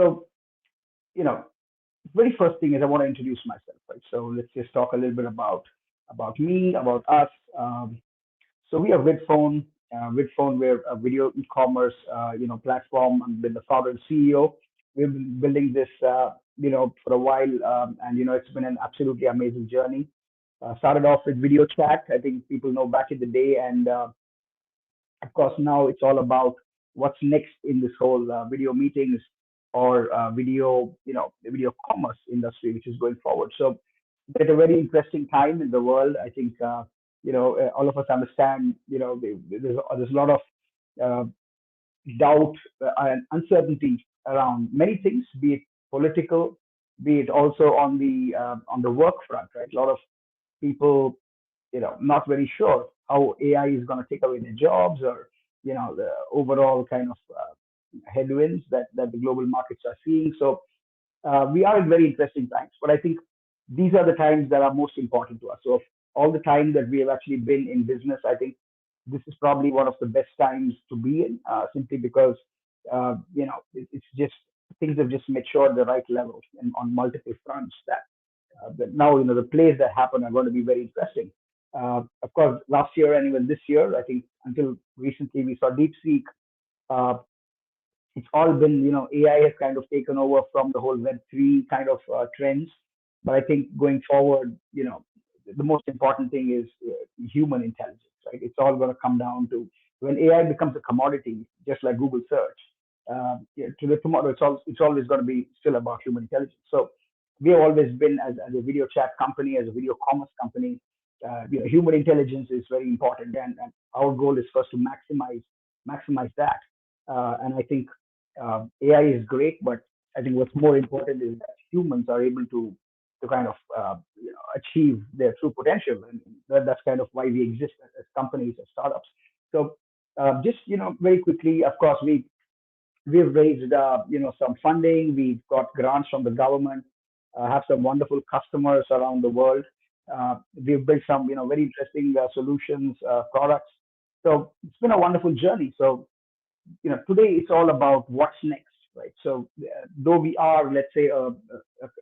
So, you know, very first thing is I want to introduce myself, right? So let's just talk a little bit about me, about us. So we are Vidphone. Vidphone, we're a video e-commerce, platform. I've been the founder and CEO. We've been building this, for a while, and it's been an absolutely amazing journey. Started off with video chat. I think people know back in the day, and of course, now it's all about what's next in this whole video meetings or the video commerce industry, which is going forward. So we're at a very interesting time in the world. I think, all of us understand, there's a lot of uh, doubt and uncertainty around many things, be it political, be it also on the work front, right? A lot of people not very sure how AI is going to take away their jobs or, the overall kind of headwinds that the global markets are seeing. So we are in very interesting times, but I think these are the times that are most important to us. So of all the time that we have actually been in business, I think this is probably one of the best times to be in, simply because, it's just things have just matured the right level and on multiple fronts that now the plays that happen are going to be very interesting. Of course, last year and even this year, I think until recently we saw DeepSeek. Uh, it's all been AI has kind of taken over from the whole Web3 kind of trends. But I think going forward, the most important thing is human intelligence, right? It's all going to come down to when AI becomes a commodity, just like Google search. To the tomorrow, it's always going to be still about human intelligence. So we have always been as a video chat company, as a video commerce company. Human intelligence is very important, and our goal is first to maximize that. And I think AI is great, but I think what's more important is that humans are able to kind of achieve their true potential, and that's kind of why we exist as companies, as startups. So just very quickly, of course, we've raised some funding. We've got grants from the government. Have some wonderful customers around the world. We've built some very interesting solutions, products. So it's been a wonderful journey. So today it's all about what's next, right? So though we are, let's say, a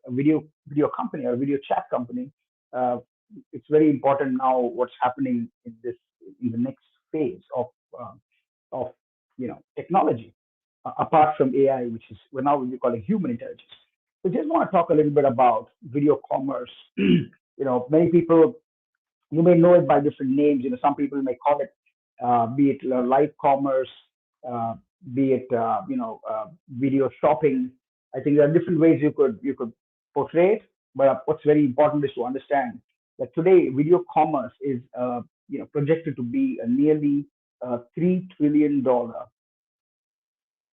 video company or a video chat company, uh, it's very important now what's happening in the next phase uh, of technology, apart from AI, which is we're now we call it human intelligence. So just want to talk a little bit about video commerce. Many people, you may know it by different names. Some people may call it, be it live commerce, uh, be it video shopping. I think there are different ways you could portray it. But what's very important is to understand that today video commerce is projected to be a nearly $3 trillion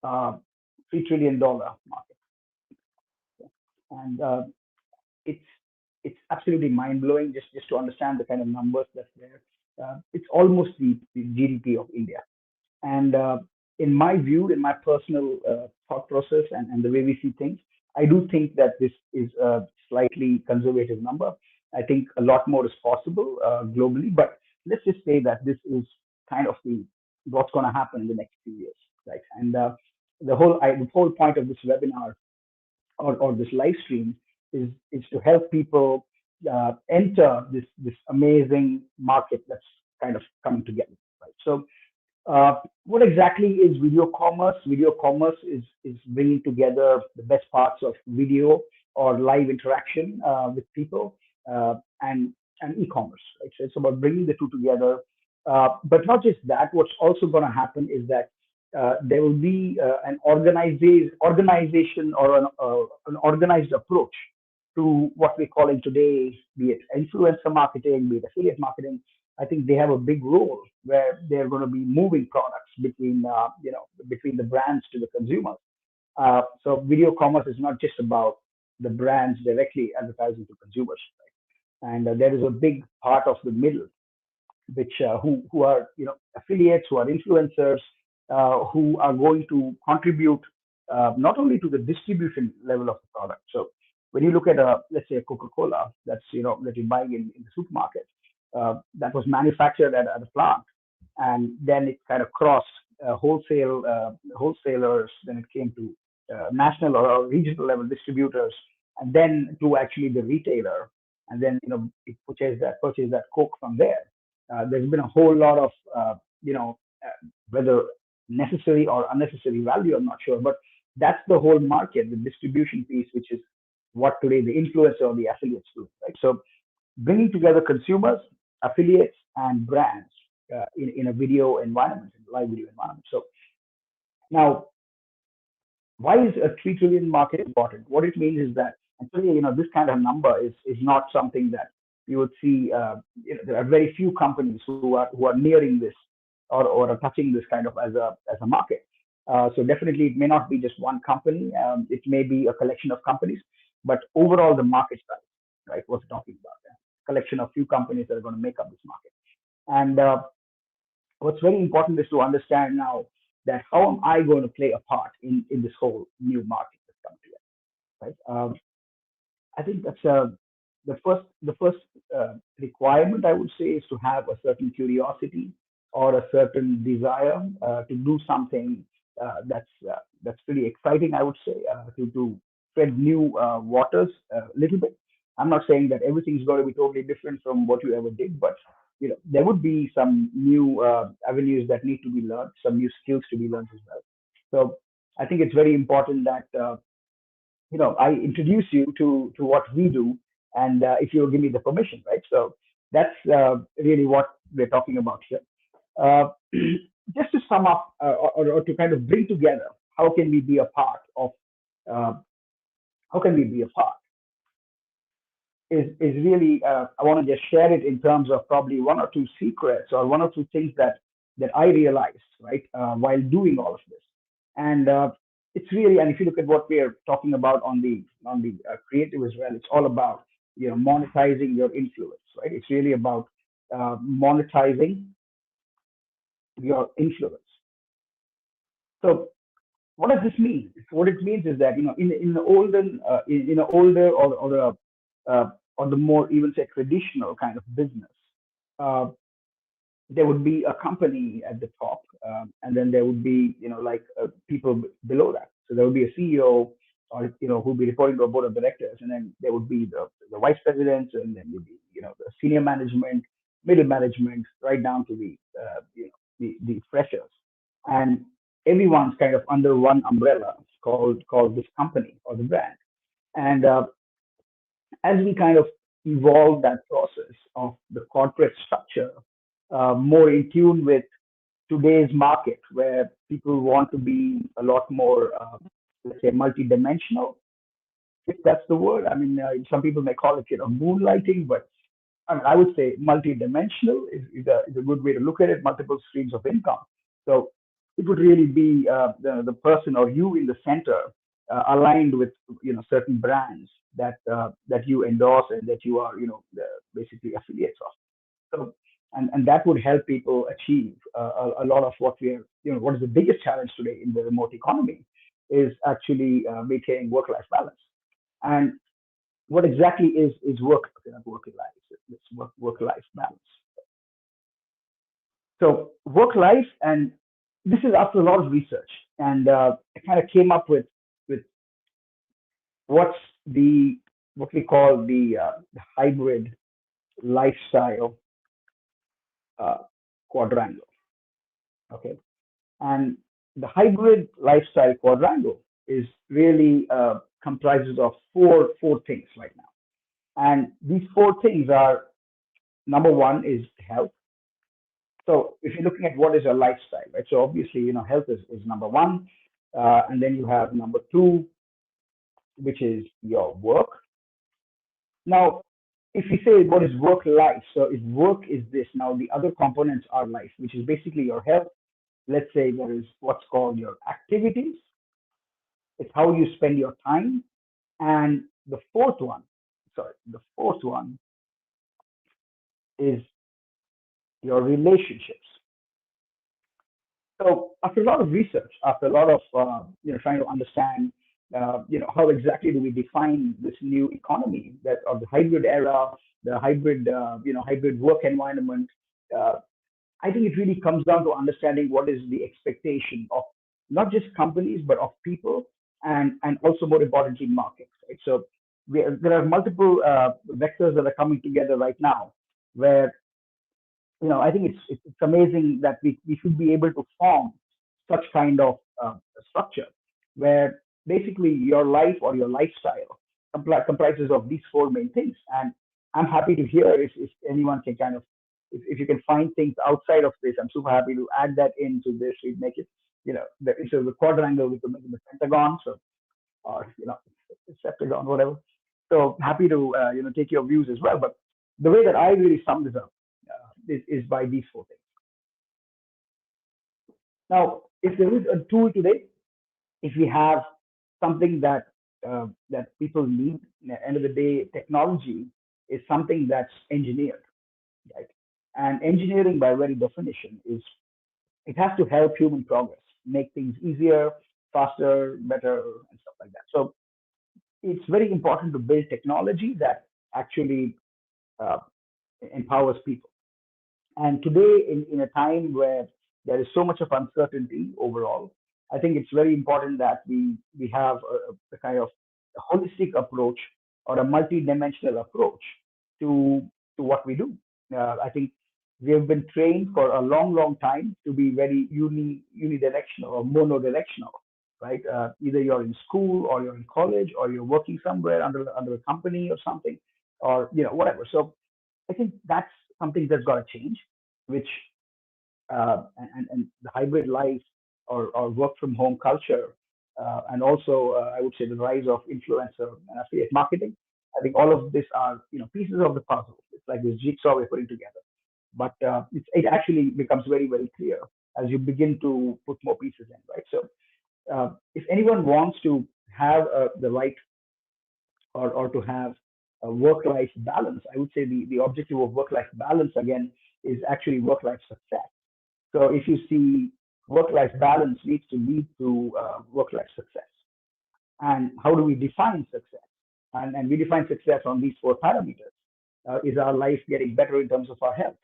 uh, $3 trillion market, and it's it's absolutely mind blowing just to understand the kind of numbers that's there. It's almost the GDP of India. And in my view, in my personal thought process and the way we see things, I do think that this is a slightly conservative number. I think a lot more is possible globally, but let's just say that this is kind of the what's going to happen in the next few years, right? And the whole point of this webinar or this live stream is to help people enter this amazing market that's kind of coming together, right? So what exactly is video commerce? Video commerce is bringing together the best parts of video or live interaction with people and e-commerce. Right? So it's about bringing the two together. But not just that. What's also going to happen is that there will be an organization or an organized approach to what we're calling today, be it influencer marketing, be it affiliate marketing. I think they have a big role where they're going to be moving products between the brands to the consumers. So video commerce is not just about the brands directly advertising to consumers, right? And there is a big part of the middle, which who are affiliates, who are influencers, who are going to contribute not only to the distribution level of the product. So when you look at let's say a Coca-Cola that you're buying in the supermarket, that was manufactured at a plant, and then it kind of crossed wholesale wholesalers. Then it came to national or regional level distributors, and then to actually the retailer, and then purchase that Coke from there. There's been a whole lot of you know whether necessary or unnecessary value, I'm not sure, but that's the whole market, the distribution piece, which is what today the influencer or the affiliates do, right? So bringing together consumers, affiliates, and brands in a video environment, in a live video environment. So now, why is a 3 trillion market important? What it means is that actually, this kind of number is not something that you would see. There are very few companies who are nearing this or are touching this kind of as a market. So definitely, it may not be just one company. It may be a collection of companies, but overall, the market size, right? What we're talking about, collection of few companies that are going to make up this market. And what's very important is to understand now that how am I going to play a part in this whole new market that's coming together, right? I think that's the first requirement I would say is to have a certain curiosity or a certain desire to do something that's pretty exciting. I would say to tread new waters a little bit. I'm not saying that everything's going to be totally different from what you ever did, but there would be some new avenues that need to be learned, some new skills to be learned as well. So I think it's very important that I introduce you to what we do, and if you'll give me the permission, right? So that's really what we're talking about here. Uh, just to sum up, or to kind of bring together, how can we be a part of? Uh, how can we be a part? Is really I want to just share it in terms of probably one or two secrets or one or two things that I realized right while doing all of this, and it's really, and if you look at what we are talking about on the creative as well, it's all about monetizing your influence, right? It's really about monetizing your influence. So what does this mean? What it means is that in the olden in the older or the more even say traditional kind of business, uh, there would be a company at the top, and then there would be like people below that. So there would be a CEO or who would be reporting to a board of directors, and then there would be the vice presidents, and then would be the senior management, middle management, right down to the freshers, and everyone's kind of under one umbrella called this company or the brand. And as we kind of evolve that process of the corporate structure more in tune with today's market, where people want to be a lot more, let's say, multidimensional, if that's the word. I mean, some people may call it, moonlighting, but I mean, I would say multi-dimensional is a good way to look at it. Multiple streams of income. So it would really be the person or you in the center, aligned with certain brands that you endorse and that you are basically affiliates of. So and that would help people achieve a lot of what we are. What is the biggest challenge today in the remote economy is actually maintaining work-life balance. And what exactly is work, not work life? It's work-life balance. So work-life, and this is after a lot of research, and I kind of came up with what's the what we call the hybrid lifestyle uh, quadrangle. Okay, and the hybrid lifestyle quadrangle is really comprises of four things right now, and these four things are: number one is health. So if you're looking at what is your lifestyle, right? So obviously, health is number one, and then you have number two, which is your work. Now, if you say what is work life, so if work is this, now the other components are life, which is basically your health. Let's say there is what's called your activities, it's how you spend your time. And the fourth one is your relationships. So after a lot of research, after a lot of trying to understand, how exactly do we define this new economy that of the hybrid era, the hybrid work environment. Uh, I think it really comes down to understanding what is the expectation of not just companies but of people, and also more importantly markets, right? So there are multiple vectors that are coming together right now where I think it's amazing that we should be able to form such kind of structure where basically your life or your lifestyle comprises of these four main things. And I'm happy to hear if anyone can kind of if you can find things outside of this. I'm super happy to add that into this. We make it, instead of the quadrangle, we could make it the pentagon. So or septagon, whatever. So happy to take your views as well. But the way that I really sum this up is by these four things. Now, if there is a tool today, if we have something that people need, at the end of the day, technology is something that's engineered, right? And engineering, by very definition, is it has to help human progress, make things easier, faster, better, and stuff like that. So it's very important to build technology that actually uh, empowers people. And today, in a time where there is so much of uncertainty overall, I think it's very important that we have a kind of a holistic approach or a multi-dimensional approach to to what we do. I think we have been trained for a long, long time to be very unidirectional or monodirectional, right? Either you're in school or you're in college or you're working somewhere under a company or something, or whatever. So I think that's something that's got to change, which and the hybrid life or work from home culture, and also I would say the rise of influencer and affiliate marketing. I think all of this are pieces of the puzzle. It's like this jigsaw we're putting together, but it actually becomes very very clear as you begin to put more pieces in, right? So if anyone wants to have the right or to have a work-life balance, I would say the objective of work-life balance again is actually work-life success. So if you see work-life balance needs to lead to work-life success. And how do we define success? And we define success on these four parameters. Is our life getting better in terms of our health?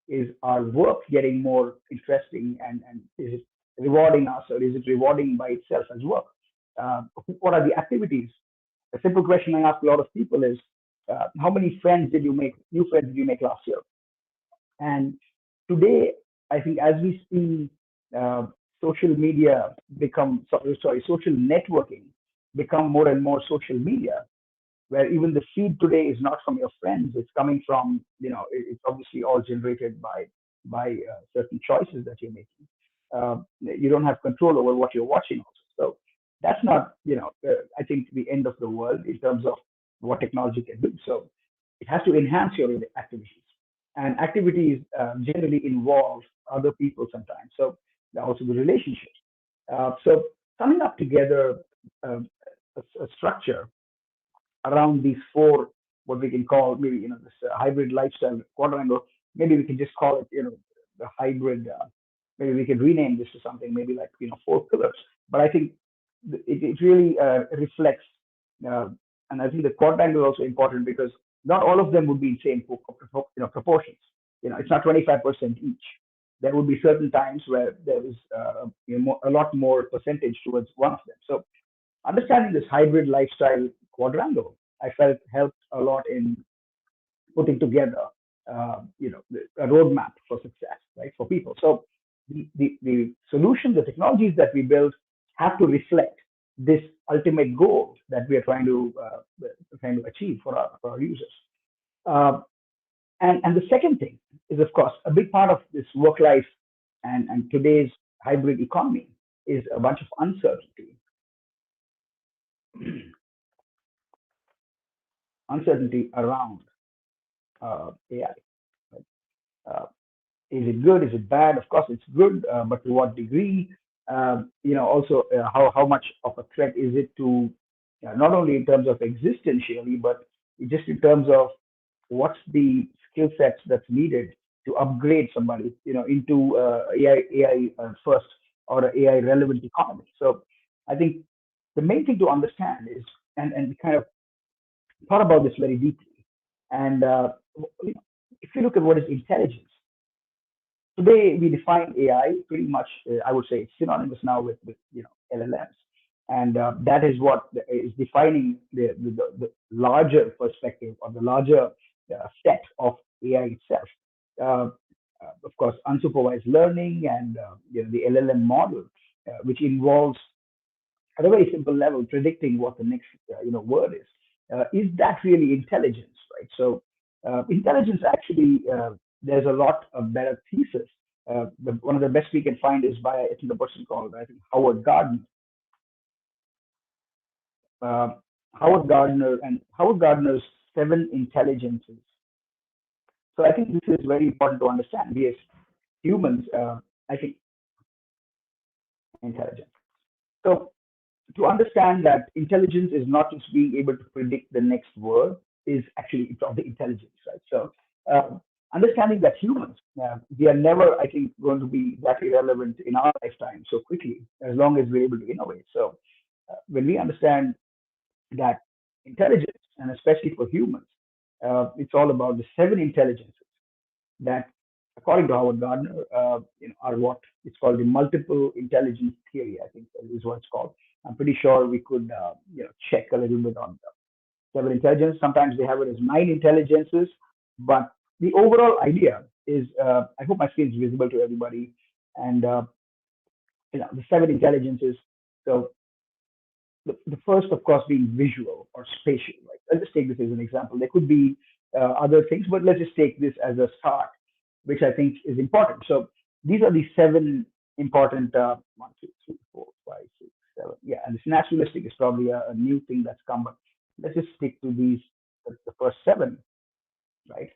Is our work getting more interesting and is it rewarding us or is it rewarding by itself as work? What are the activities? A simple question I ask a lot of people is, how many friends did you make, new friends did you make last year? And today, I think as we see social media become, sorry, social networking become more and more social media, where even the feed today is not from your friends; it's coming from, it's obviously all generated by certain choices that you're making. You don't have control over what you're watching, also. So that's not, I think the end of the world in terms of what technology can do. So it has to enhance your activities, and activities generally involve other people sometimes. So also the relationships. So coming up together a structure around these four, what we can call maybe this hybrid lifestyle quadrangle. Maybe we can just call it the hybrid. Maybe we can rename this to something maybe like four pillars. But I think it really reflects, uh, and I think the quadrangle is also important because not all of them would be in same proportions. It's not 25% each. There would be certain times where there is a lot more percentage towards one of them. So understanding this hybrid lifestyle quadrangle, I felt helped a lot in putting together, a roadmap for success, right, for people. So the solution, the technologies that we build have to reflect this ultimate goal that we are trying to achieve for our users. Uh, and the second thing is, of course, a big part of this work life and today's hybrid economy is a bunch of uncertainty, uncertainty around AI. Right? Is it good? Is it bad? Of course, it's good, but to what degree? Also, how much of a threat is it to not only in terms of existentially, but just in terms of what's the skill sets that's needed to upgrade somebody, into AI first or an AI relevant economy. So I think the main thing to understand is, and we kind of thought about this very deeply. And if you look at what is intelligence, today we define AI pretty much. I would say it's synonymous now with LLMs. and that is what is defining the larger perspective or the larger set of AI itself. Uh, of course, unsupervised learning and the LLM model, which involves at a very simple level predicting what the next word is. Is that really intelligence, right? So intelligence actually, there's a lot of better thesis. One of the best we can find is by, I think, a person called, I think, Howard Gardner. uh, Howard Gardner's seven intelligences. So I think this is very important to understand. We as humans, I think, intelligence. So to understand that intelligence is not just being able to predict the next word, is actually it's of the intelligence, right? So understanding that humans, we are never, I think, going to be that irrelevant in our lifetime so quickly as long as we're able to innovate. So when we understand that intelligence, and especially for humans, it's all about the seven intelligences that, according to Howard Gardner, are what it's called the multiple intelligence theory. I think is what it's called. I'm pretty sure we could, check a little bit on the seven intelligence. Sometimes they have it as nine intelligences, but the overall idea is, I hope my screen is visible to everybody, and the seven intelligences. So the first, of course, being visual or spatial. Right? Let's just take this as an example. There could be other things, but let's just take this as a start, which I think is important. So these are the seven important, one, two, three, four, five, six, seven. Yeah, and this naturalistic is probably a new thing that's come, but let's just stick to these, the first seven, right?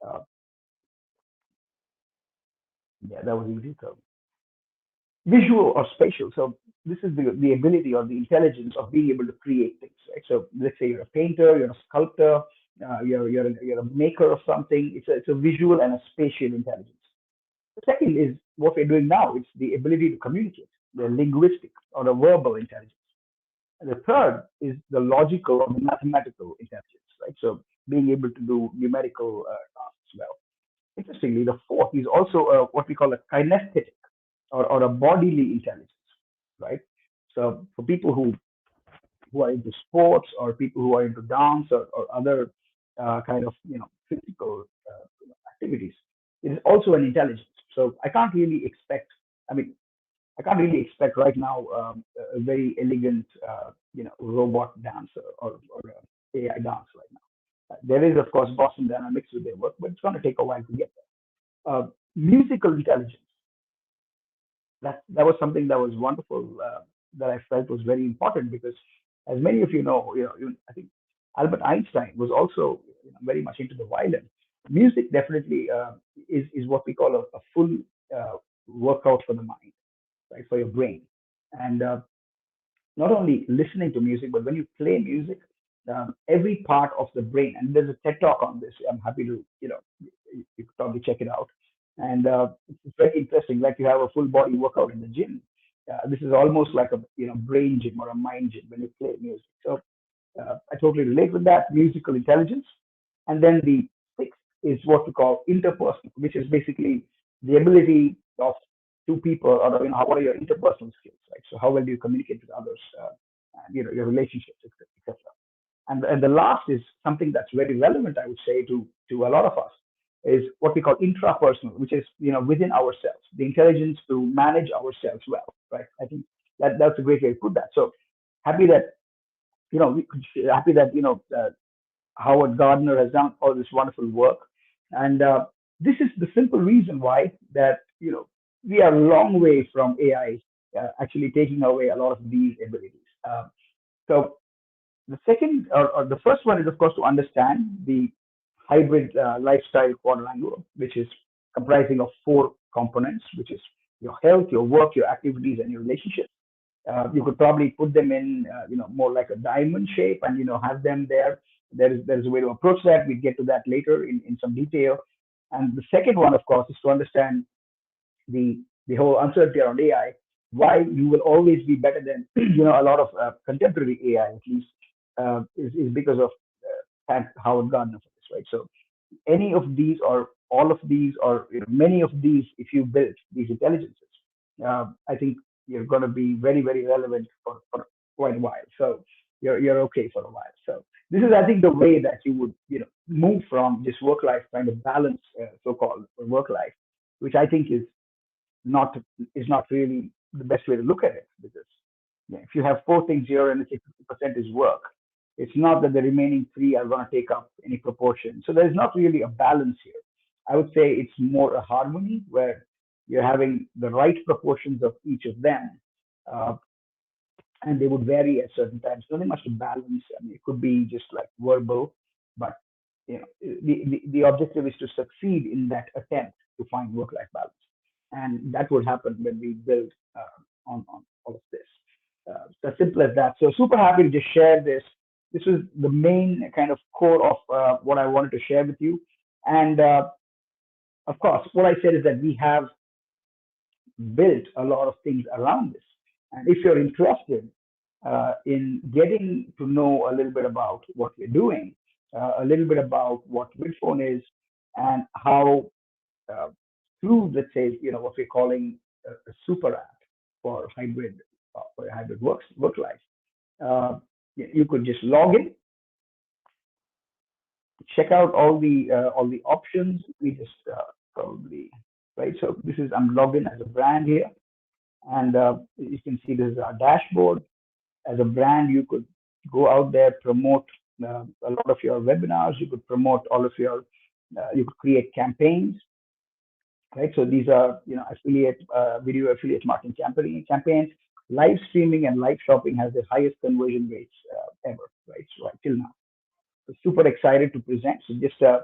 Yeah, that was easy. So visual or spatial. So this is the ability or the intelligence of being able to create things, right? So let's say you're a painter, you're a sculptor, you're a maker of something. It's a visual and a spatial intelligence. The second is what we're doing now. It's the ability to communicate, the linguistic or the verbal intelligence. And the third is the logical or the mathematical intelligence, right? So being able to do numerical tasks well. Interestingly, the fourth is also what we call a kinesthetic or a bodily intelligence, right? So for people who are into sports or people who are into dance or other kind of physical activities, it is also an intelligence. So I can't really expect. I mean, I can't really expect right now a very elegant robot dancer or AI dance right now. There is of course Boston Dynamics with their work, but it's going to take a while to get there. Musical intelligence, that was something that was wonderful, that I felt was very important because, as many of you know, I think Albert Einstein was also very much into the violin. Music definitely is what we call a full uh, workout for the mind, right, for your brain, and not only listening to music, but when you play music, every part of the brain. And there's a TED talk on this. I'm happy to, you could probably check it out. And it's very interesting. Like you have a full body workout in the gym. This is almost like a brain gym or a mind gym when you play music. So I totally relate with that. Musical intelligence, and then the sixth is what we call interpersonal, which is basically the ability of two people, or what are your interpersonal skills, right? So how well do you communicate with others, and, your relationships, etc. And the last is something that's very relevant, I would say, to a lot of us, is what we call intrapersonal, which is within ourselves, the intelligence to manage ourselves well, right? I think that's a great way to put that. So happy that happy that Howard Gardner has done all this wonderful work, and this is the simple reason why that we are a long way from AI actually taking away a lot of these abilities. So the second or the first one is of course to understand the hybrid lifestyle quadrangle, which is comprising of four components, which is your health, your work, your activities, and your relationships. You could probably put them in, more like a diamond shape, and have them there. There is a way to approach that. We get to that later in some detail. And the second one, of course, is to understand the whole uncertainty around AI. Why you will always be better than a lot of contemporary AI, at least, is because of thank Howard Gardner for this, right? So any of these or all of these or many of these, if you build these intelligences, I think you're going to be very, very relevant quite a while. So you're okay for a while. So this is, I think, the way that you would, move from this work life kind of balance, so-called work life, which I think not is not really the best way to look at it, because if you have four things here and it's 50% is work, it's not that the remaining three are going to take up any proportion. So there's not really a balance here. I would say it's more a harmony where you're having the right proportions of each of them, uh, and they would vary at certain times. Nothing much to balance. I mean, it could be just like verbal, but the objective is to succeed in that attempt to find work-life balance, and that would happen when we build on all of this. So as simple as that. So super happy to just share this. This was the main kind of core of what I wanted to share with you, and of course, what I said is that we have built a lot of things around this. And if you're interested in getting to know a little bit about what we're doing, a little bit about what Vidphone is, and how uh, through, let's say, what we're calling a super app for hybrid work life, you could just log in, check out all the options. We just probably right. So this is, I'm logged in as a brand here, and you can see this is our dashboard. As a brand, you could go out there, promote a lot of your webinars. You could promote all of your, you could create campaigns, right? So these are, video affiliate marketing campaigns. Live streaming and live shopping has the highest conversion rates ever, right? So right till now. So super excited to present. So just uh,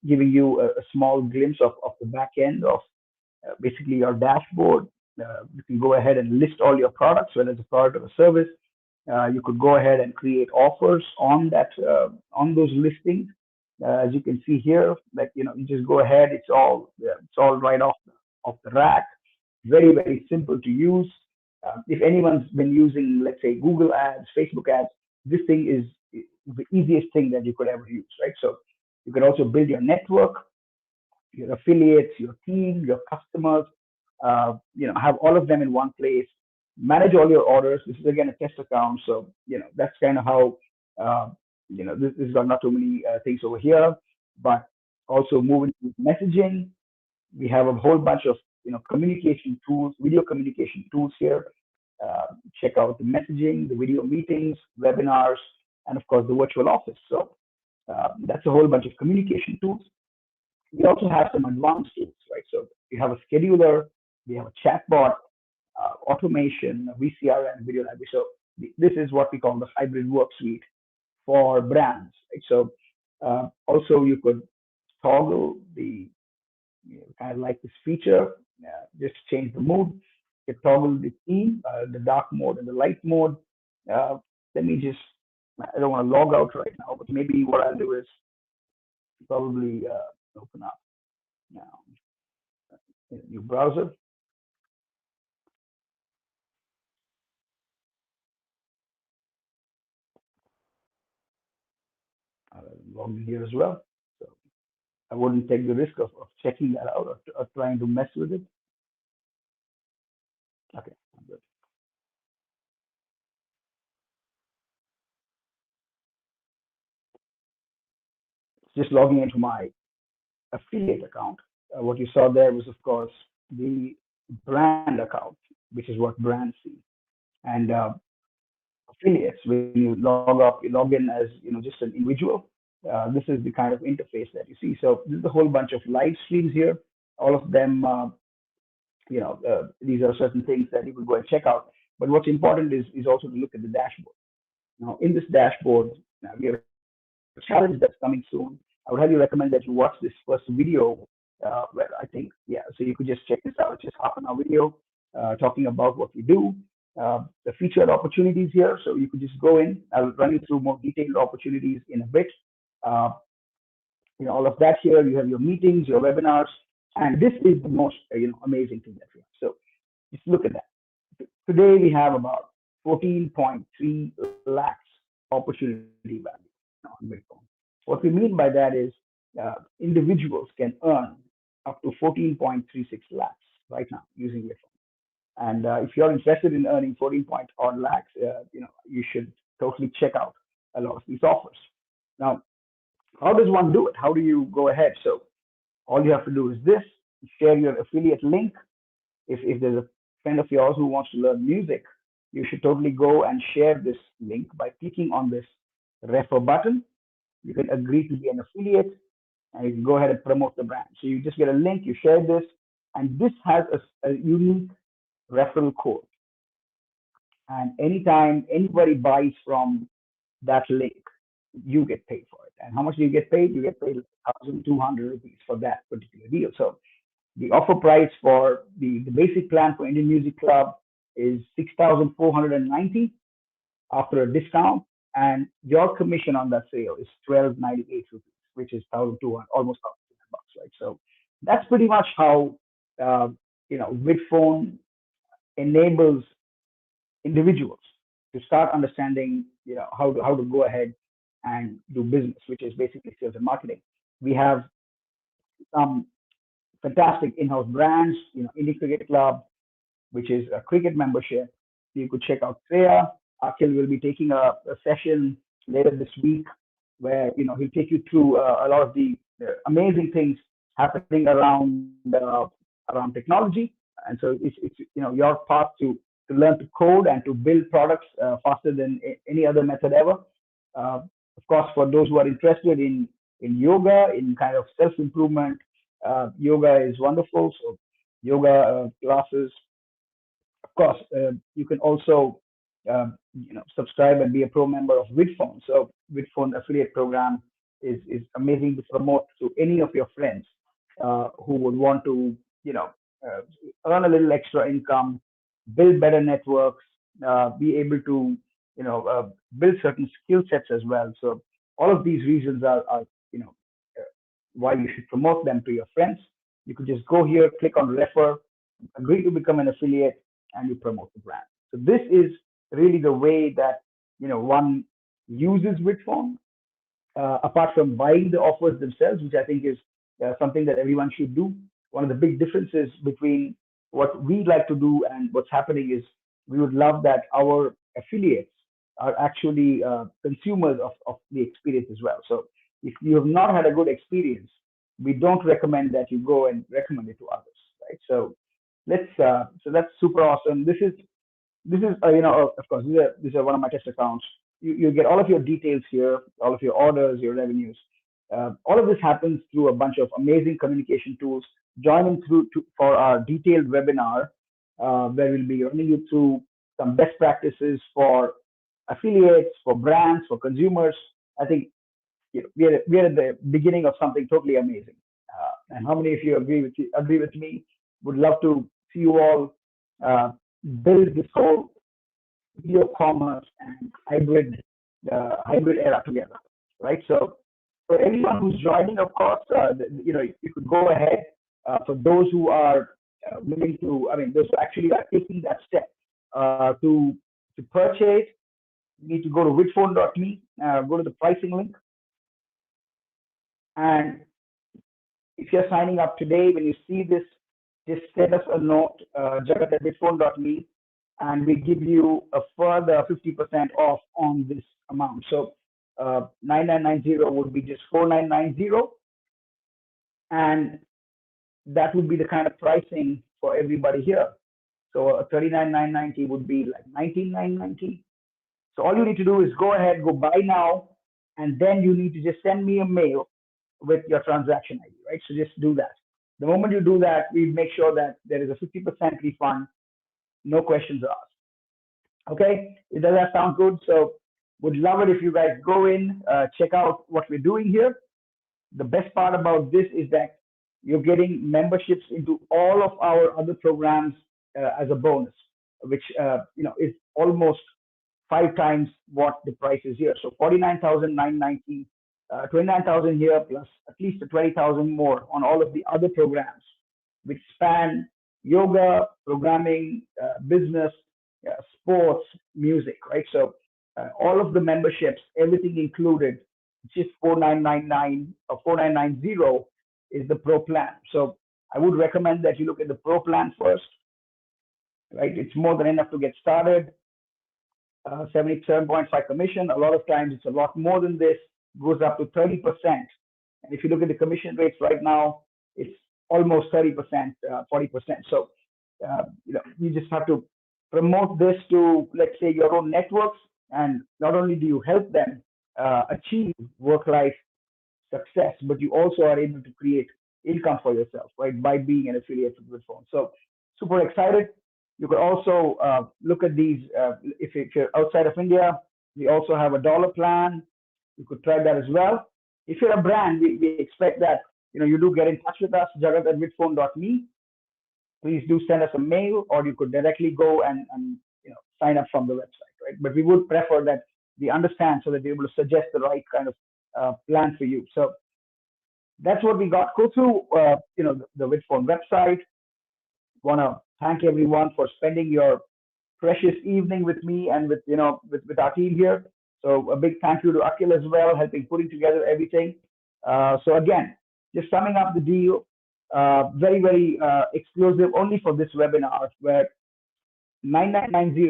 giving you a small glimpse of the back end of basically your dashboard. You can go ahead and list all your products, whether it's a product or a service. You could go ahead and create offers on that on those listings. As you can see here, like you just go ahead. It's all right off the rack. Very simple to use. If anyone's been using, let's say, Google Ads, Facebook Ads, this thing is the easiest thing that you could ever use, right? So you can also build your network, your affiliates, your team, your customers, have all of them in one place, manage all your orders. This is again a test account. So, that's kind of how, this has got not too many things over here, but also moving to messaging. We have a whole bunch of, communication tools, video communication tools here. Check out the messaging, the video meetings, webinars, and of course the virtual office. So that's a whole bunch of communication tools. We also have some advanced tools, right? So we have a scheduler, we have a chatbot, automation, VCRM, video library. So this is what we call the hybrid work suite for brands, right? So also you could toggle the, kind of like this feature, just change the mood. You toggle the theme, the dark mode and the light mode. Uh, Let me just, I don't want to log out right now, but maybe what I'll do is probably open up now in a new browser. Log in here as well. So I wouldn't take the risk of checking that out, or trying to mess with it. Okay, I'm good. Just logging into my affiliate account. What you saw there was, of course, the brand account, which is what brands see. And affiliates, when you log up, you log in as just an individual. This is the kind of interface that you see. So there's a whole bunch of live streams here. All of them, these are certain things that you could go and check out. But what's important is also to look at the dashboard. Now, in this dashboard, we have a challenge that's coming soon. I would highly recommend that you watch this first video, where I think, yeah, so you could just check this out. It's just half-an-hour video talking about what we do, the featured opportunities here. So you could just go in. I'll run you through more detailed opportunities in a bit. Uh, all of that here. You have your meetings, your webinars, and this is the most amazing thing that we have. So just look at that. Today we have about 14.3 lakhs opportunity value on Bitcoin. What we mean by that is individuals can earn up to 14.36 lakhs right now using Bitcoin. And if you're interested in earning 14 point odd lakhs, you should totally check out a lot of these offers. Now, how does one do it? How do you go ahead? So all you have to do is this: share your affiliate link. If there's a friend of yours who wants to learn music, you should totally go and share this link by clicking on this refer button. You can agree to be an affiliate, and you can go ahead and promote the brand. So you just get a link, you share this, and this has a unique referral code. And anytime anybody buys from that link, you get paid for it. And how much do you get paid? You get paid 1,200 rupees for that particular deal. So the offer price for the basic plan for Indian Music Club is 6,490 after a discount, and your commission on that sale is 1,298 rupees, which is 1,200, almost 1,200 bucks, right? So that's pretty much how uh, Vidphone enables individuals to start understanding, how to go ahead and do business, which is basically sales and marketing. We have some fantastic in-house brands, Indian Cricket Club, which is a cricket membership. You could check out Treya. Akhil will be taking a session later this week where he'll take you through a lot of the amazing things happening around technology. And so it's your path to learn to code and to build products faster than any other method ever. Of course, for those who are interested in yoga, in kind of self improvement, yoga is wonderful. So yoga classes, of course, you can also subscribe and be a pro member of Vidphone. So Vidphone affiliate program is amazing to promote to any of your friends who would want to uh, earn a little extra income, build better networks, be able to build certain skill sets as well. So all of these reasons are uh, why you should promote them to your friends. You could just go here, click on refer, agree to become an affiliate, and you promote the brand. So this is really the way that one uses Vidphone, apart from buying the offers themselves, which I think is something that everyone should do. One of the big differences between what we like to do and what's happening is we would love that our affiliates are actually consumers of the experience as well. So if you have not had a good experience, we don't recommend that you go and recommend it to others, right? So so that's super awesome. This is of course these are one of my test accounts. You get all of your details here, all of your orders, your revenues. All of this happens through a bunch of amazing communication tools. Join in for our detailed webinar where we'll be running you through some best practices for affiliates, for brands, for consumers. I think we are at the beginning of something totally amazing. And how many of you agree with me? Would love to see you all uh, build this whole video commerce and hybrid era together, right? So for anyone who's joining, of course, you could go ahead. For those who are willing to, I mean, those who actually are taking that step to purchase, you need to go to vidphone.me, go to the pricing link, and if you're signing up today, when you see this, just send us a note, jagat@vidphone.me, and we give you a further 50% off on this amount. So 9990 would be just 4990, and that would be the kind of pricing for everybody here. So 39,990 would be like 19,990. So all you need to do is go ahead, go buy now, and then you need to just send me a mail with your transaction ID, right? So just do that. The moment you do that, we make sure that there is a 50% refund, no questions asked. Okay, does that sound good? So would love it if you guys go in, check out what we're doing here. The best part about this is that you're getting memberships into all of our other programs as a bonus, which is almost 5 times what the price is here. So 49,990, 29,000 here plus at least 20,000 more on all of the other programs, which span yoga, programming, business, sports, music, right? So all of the memberships, everything included, just 4999 or 4990 is the pro plan. So I would recommend that you look at the pro plan first. right? It's more than enough to get started. 77.5 commission. A lot of times it's a lot more than this, goes up to 30%. And if you look at the commission rates right now, it's almost 30%, 40%. So, you just have to promote this to, let's say, your own networks. And not only do you help them achieve work-life success, but you also are able to create income for yourself, right, by being an affiliate with Vidphone. So super excited. You could also look at these if you're outside of India. We also have a dollar plan. You could try that as well. If you're a brand, we expect that you do get in touch with us, jagat@vidphone.me. Please do send us a mail, or you could directly go and sign up from the website, right? But we would prefer that we understand so that we're able to suggest the right kind of plan for you. So that's what we got. Go through the Vidphone website. Want to thank everyone for spending your precious evening with me and with our team here. So a big thank you to Akil as well, helping putting together everything. So again, just summing up the deal, very very exclusive only for this webinar, where 9990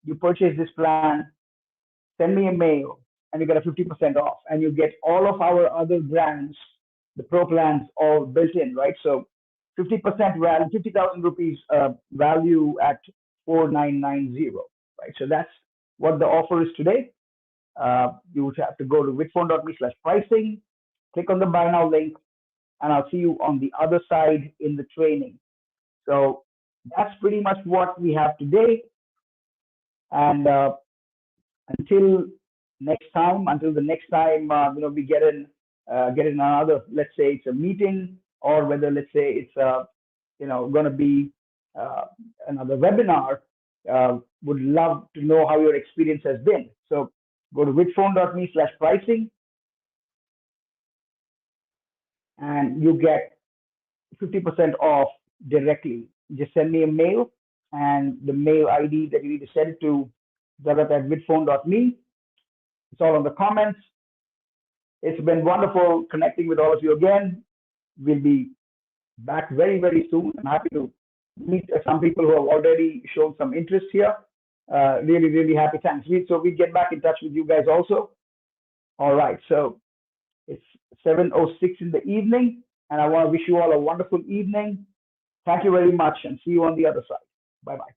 you purchase this plan, send me a mail, and you get a 50% off, and you get all of our other brands, the pro plans, all built in, right? So 50% value, 50,000 rupees value at 4990, right? So that's what the offer is today. You would have to go to vidphone.me/pricing, click on the buy now link, and I'll see you on the other side in the training. So that's pretty much what we have today. And until the next time, we get in another, let's say it's a meeting, or whether, let's say it's going to be another webinar. Would love to know how your experience has been. So go to vidphone.me/pricing, and you get 50% off directly. Just send me a mail, and the mail ID that you need to send it to jagat@vidphone.me. It's all in the comments. It's been wonderful connecting with all of you again. We'll be back very, very soon. I'm happy to meet some people who have already shown some interest here. Really, really happy. Thanks. So we get back in touch with you guys also. All right. So it's 7:06 in the evening, and I want to wish you all a wonderful evening. Thank you very much, and see you on the other side. Bye-bye.